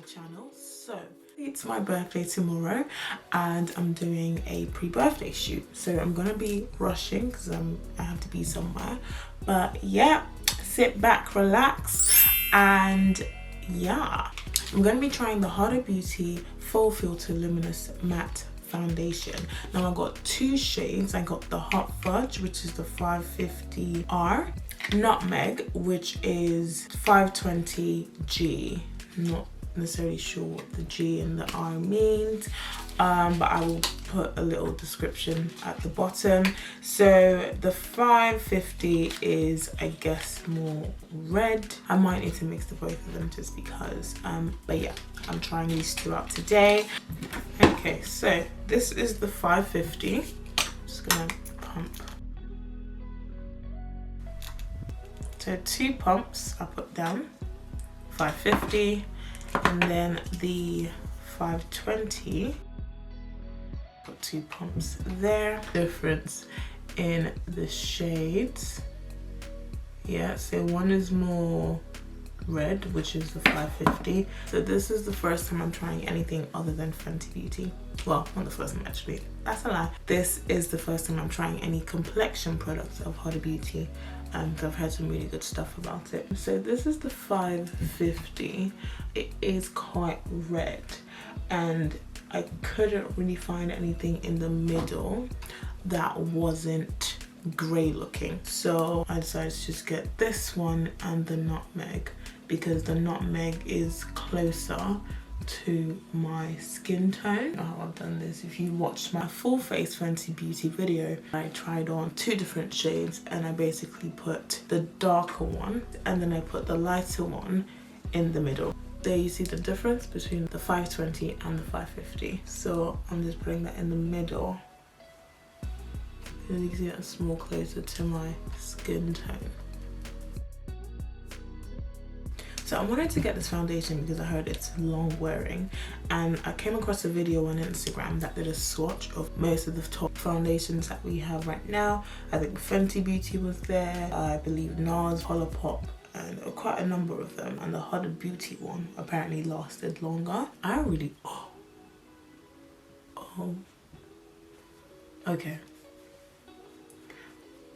channel. So it's my birthday tomorrow and I'm doing a pre-birthday shoot, so I'm gonna be rushing because I have to be somewhere. But yeah, sit back, relax, and yeah, I'm gonna be trying the Huda Beauty Faux Filter Luminous Matte Foundation. Now I got two shades. I got the Hot Fudge, which is the 550R, Nutmeg, which is 520G. Not necessarily sure what the G and the R means, but I will put a little description at the bottom. So the 550 is, I guess, more red. I might need to mix the both of them just because, but yeah, I'm trying these two out today. Okay, so this is the 550. Just gonna pump. So 2 pumps I put down, 550, and then the 520. Got 2 pumps there. Difference in the shades. Yeah, so one is more red, which is the 550. So this is the first time I'm trying anything other than Fenty Beauty. Well, not the first time actually, that's a lie. This is the first time I'm trying any complexion products of Huda Beauty. I've heard some really good stuff about it. So this is the 550. It is quite red and I couldn't really find anything in the middle that wasn't grey looking. So I decided to just get this one and the Nutmeg because the Nutmeg is closer to my skin tone. How I've done this, if you watched my full face Fenty Beauty video, I tried on 2 different shades and I basically put the darker one and then I put the lighter one in the middle. There you see the difference between the 520 and the 550. So I'm just putting that in the middle. And you can see that's more closer to my skin tone. So I wanted to get this foundation because I heard it's long wearing, and I came across a video on Instagram that did a swatch of most of the top foundations that we have right now. I think Fenty Beauty was there, I believe NARS, Colourpop, and quite a number of them, and the Huda Beauty one apparently lasted longer. I really, okay,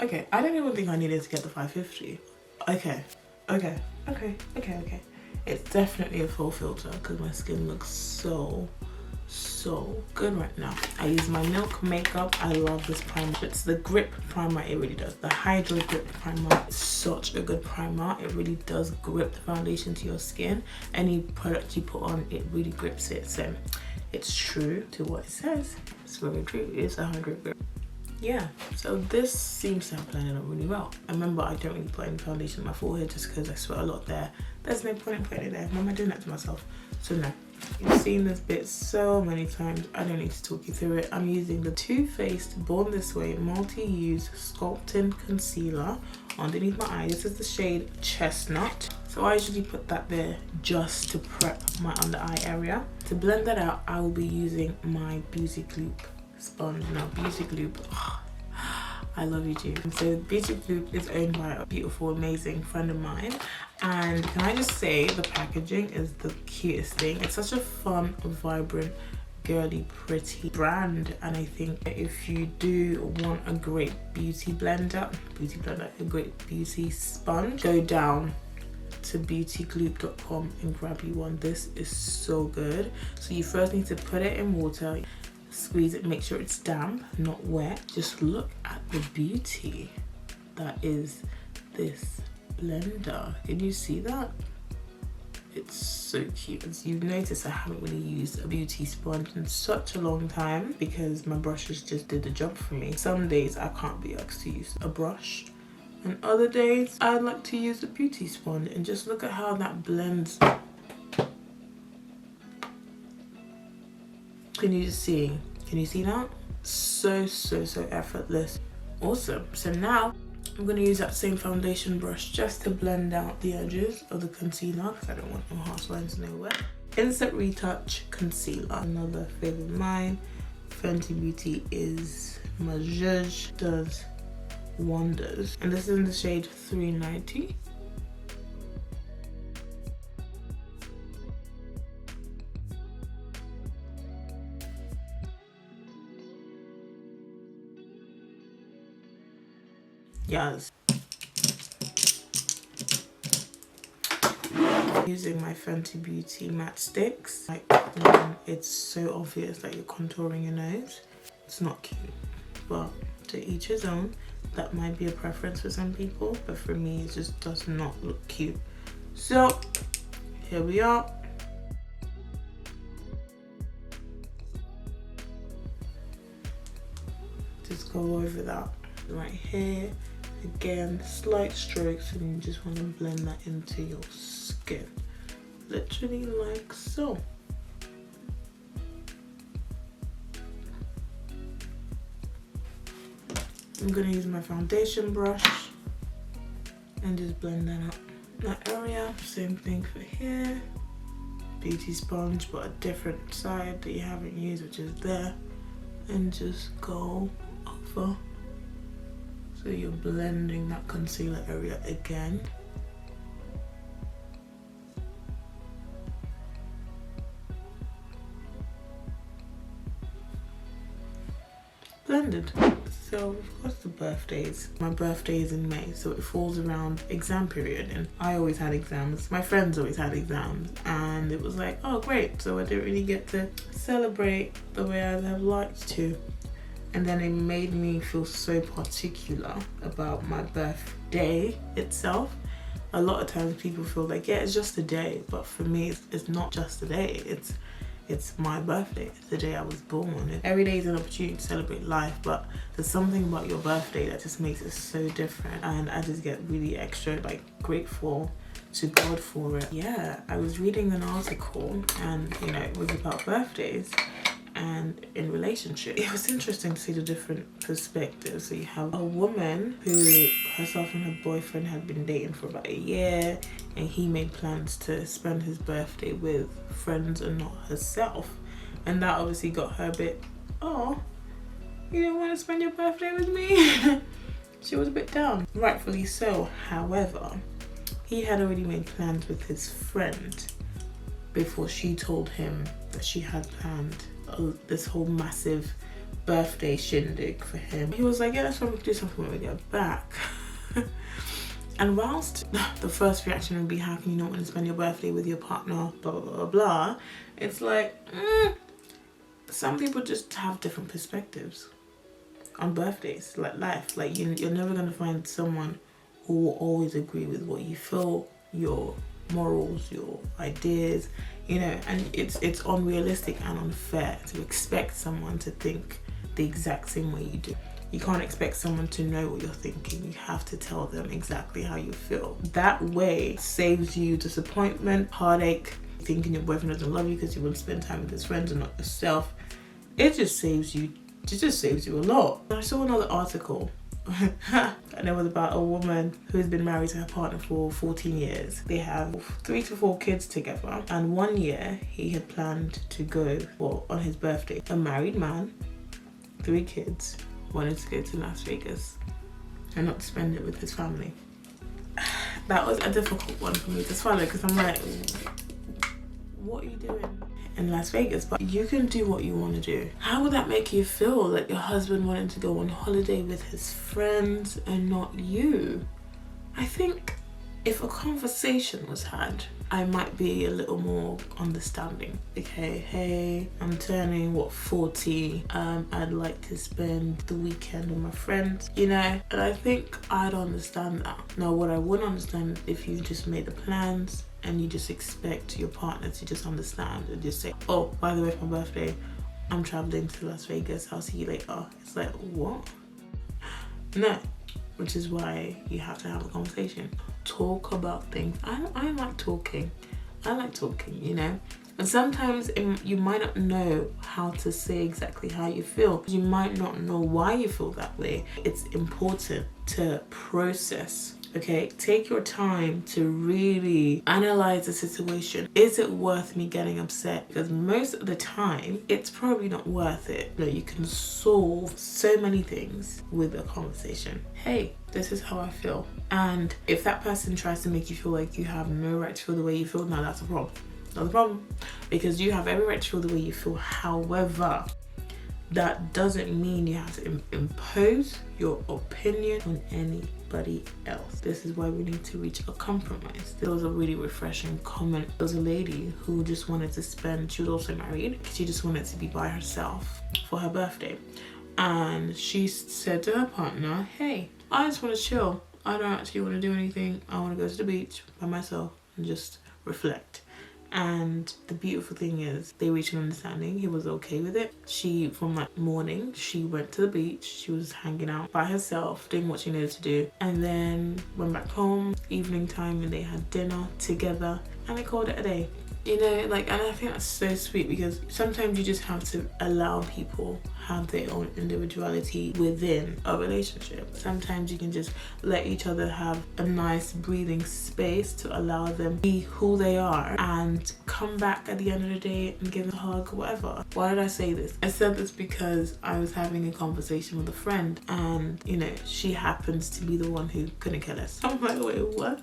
I don't even think I needed to get the 550. Okay. It's definitely a full filter because my skin looks so good right now. I use my Milk makeup. I love this primer. It's the grip primer. It really does. The Hydro Grip Primer is such a good primer. It really does grip the foundation to your skin. Any product you put on, it really grips it. So it's true to what it says. It's very true. It's a Hydro Grip. Yeah, so this seems to have blended up really well. I remember I don't really put any foundation on my forehead just because I sweat a lot there. There's no point in putting it there. Why am I doing that to myself? So no, you've seen this bit so many times. I don't need to talk you through it. I'm using the Too Faced Born This Way Multi-Use Sculpting Concealer underneath my eye. This is the shade Chestnut. So I usually put that there just to prep my under eye area. To blend that out, I will be using my Beauty Gloop sponge. Now Beauty Gloop, I love you too. So Beauty Gloop is owned by a beautiful, amazing friend of mine, and can I just say the packaging is the cutest thing. It's such a fun, vibrant, girly, pretty brand, and I think if you do want a great a great beauty sponge, go down to beautygloop.com and grab you one. This is so good. So you first need to put it in water, squeeze it, make sure it's damp, not wet. Just look at the beauty that is this blender. Can you see that? It's so cute. As you've noticed, I haven't really used a beauty sponge in such a long time because my brushes just did the job for me. Some days I can't be asked to use a brush, and other days I like to use a beauty sponge, and just look at how that blends. Can you see that? So effortless. Awesome. So now I'm going to use that same foundation brush just to blend out the edges of the concealer because I don't want no harsh lines nowhere. Instant Retouch Concealer, another favorite of mine. Fenty Beauty is my judge, does wonders. And this is in the shade 390. Yes. Using my Fenty Beauty matte sticks. Like when it's so obvious that you're contouring your nose, it's not cute. But to each his own. That might be a preference for some people, but for me it just does not look cute. So here we are. Just go over that right here. Again, slight strokes, and you just want to blend that into your skin. Literally like so. I'm gonna use my foundation brush and just blend that up. That area, same thing for here. Beauty sponge, but a different side that you haven't used, which is there. And just go over. So you're blending that concealer area again. Blended. So of course the birthdays. My birthday is in May, so it falls around exam period, and I always had exams. My friends always had exams, and it was like, oh great, so I didn't really get to celebrate the way I'd have liked to. And then it made me feel so particular about my birthday itself. A lot of times people feel like, yeah, it's just a day, but for me it's not just a day. It's my birthday. It's the day I was born. Every day is an opportunity to celebrate life, but there's something about your birthday that just makes it so different. And I just get really extra like grateful to God for it. Yeah, I was reading an article, and you know, it was about birthdays and in relationship. It was interesting to see the different perspectives. So you have a woman who herself and her boyfriend had been dating for about a year, and he made plans to spend his birthday with friends and not herself. And that obviously got her a bit, oh, you don't want to spend your birthday with me? She was a bit down. Rightfully so. However, he had already made plans with his friend before she told him that she had planned this whole massive birthday shindig for him. He was like, yeah, let's do something when we get back. And whilst the first reaction would be, how can you not want to spend your birthday with your partner, blah, blah, blah, blah, it's like, some people just have different perspectives on birthdays, like life. Like you're never going to find someone who will always agree with what you feel, your morals, your ideas, you know, and it's unrealistic and unfair to expect someone to think the exact same way you do. You can't expect someone to know what you're thinking. You have to tell them exactly how you feel. That way saves you disappointment, heartache, thinking your boyfriend doesn't love you because you wouldn't spend time with his friends and not yourself. It just saves you a lot. I saw another article and it was about a woman who's been married to her partner for 14 years. They have 3 to 4 kids together, and one year he had planned to go, well, on his birthday, a married man, 3 kids, wanted to go to Las Vegas and not spend it with his family. That was a difficult one for me to swallow, because I'm like, what are you doing in Las Vegas? But you can do what you want to do. How would that make you feel, that your husband wanted to go on holiday with his friends and not you? I think if a conversation was had, I might be a little more understanding. Okay, hey, I'm turning 40. I'd like to spend the weekend with my friends, you know, and I think I'd understand that. Now, what I wouldn't understand if you just made the plans and you just expect your partner to just understand and just say, oh, by the way, for my birthday, I'm traveling to Las Vegas, I'll see you later. It's like, what? No, which is why you have to have a conversation. Talk about things. I like talking. I like talking, you know. And sometimes you might not know how to say exactly how you feel. You might not know why you feel that way. It's important to process. Okay, take your time to really analyze the situation. Is it worth me getting upset? Because most of the time, it's probably not worth it. You know, you can solve so many things with a conversation. Hey, this is how I feel. And if that person tries to make you feel like you have no right to feel the way you feel, now that's a problem. Not a problem. Because you have every right to feel the way you feel. However, that doesn't mean you have to impose your opinion on anybody else. This is why we need to reach a compromise. There was a really refreshing comment. There was a lady who just wanted to spend, she was also married, she just wanted to be by herself for her birthday. And she said to her partner, hey, I just want to chill. I don't actually want to do anything. I want to go to the beach by myself and just reflect. And the beautiful thing is they reached an understanding. He was okay with it. She, from that morning, she went to the beach. She was hanging out by herself, doing what she needed to do, and then went back home evening time, and they had dinner together, and they called it a day. You know, like, and I think that's so sweet, because sometimes you just have to allow people have their own individuality within a relationship. Sometimes you can just let each other have a nice breathing space to allow them be who they are, and come back at the end of the day and give them a hug or whatever. Why did I say this? I said this because I was having a conversation with a friend, and you know, she happens to be the one who couldn't care less. I'm like, wait, what?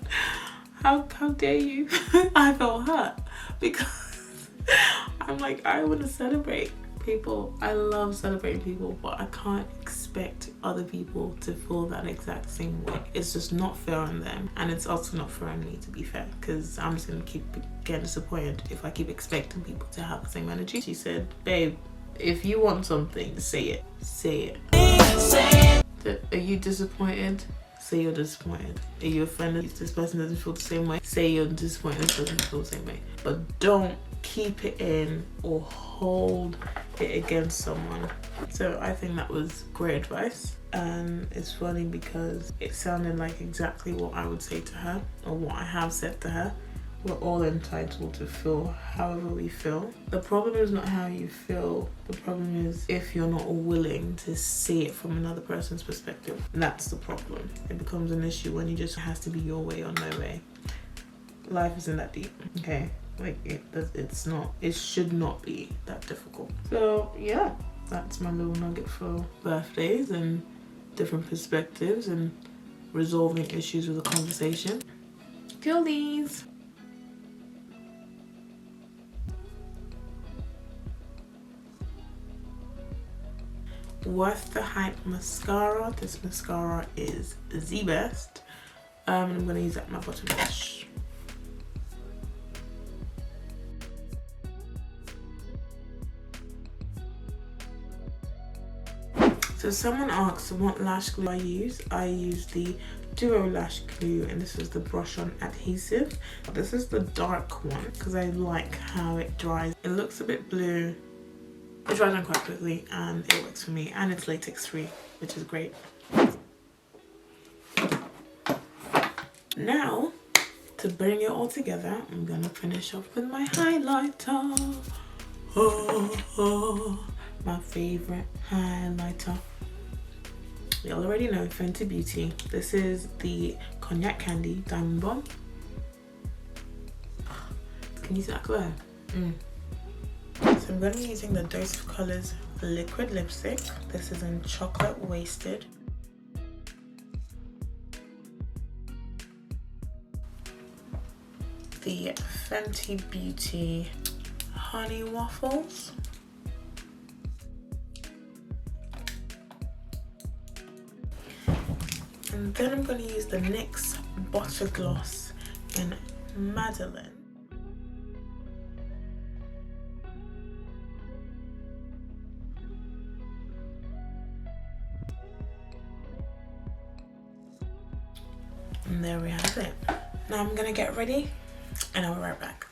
How dare you? I felt hurt because I'm like, I want to celebrate people. I love celebrating people, but I can't expect other people to feel that exact same way. It's just not fair on them, and it's also not fair on me, to be fair, because I'm just gonna keep getting disappointed if I keep expecting people to have the same energy. She said, babe, if you want something, say it. Say it. Are you disappointed? Say you're disappointed. Are you offended this person doesn't feel the same way? Say you're disappointed this doesn't feel the same way. But don't keep it in or hold it against someone. So I think that was great advice. And it's funny because it sounded like exactly what I would say to her, or what I have said to her. We're all entitled to feel however we feel. The problem is not how you feel. The problem is if you're not willing to see it from another person's perspective. That's the problem. It becomes an issue when you just, it has to be your way or no way. Life isn't that deep, okay? Like, it should not be that difficult. So yeah, that's my little nugget for birthdays and different perspectives and resolving issues with a conversation. Feel these. Worth the Hype mascara. This mascara is the best. I'm gonna use that in my bottom lash. So someone asked what lash glue I use. I use the Duo Lash Glue, and this is the brush on adhesive. This is the dark one because I like how it dries. It looks a bit blue. It dries on quite quickly and it works for me, and it's latex free, which is great. Now, to bring it all together, I'm gonna finish off with my highlighter. My favorite highlighter. You already know, Fenty Beauty. This is the Cognac Candy Diamond Bomb. Can you see that glow? So I'm going to be using the Dose of Colors liquid lipstick. This is in Chocolate Wasted. The Fenty Beauty Honey Waffles. And then I'm going to use the NYX Butter Gloss in Madeleine. And there we have it. Now I'm gonna get ready and I'll be right back.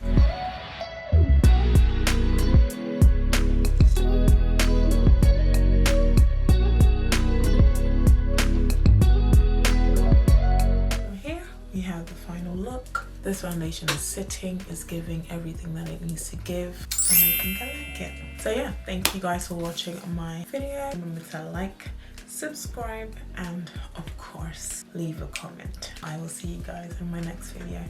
Here we have the final look. This foundation is sitting, is giving everything that it needs to give, and I think I like it. So yeah, thank you guys for watching my video. Remember to like, subscribe, and of course leave a comment. I will see you guys in my next video.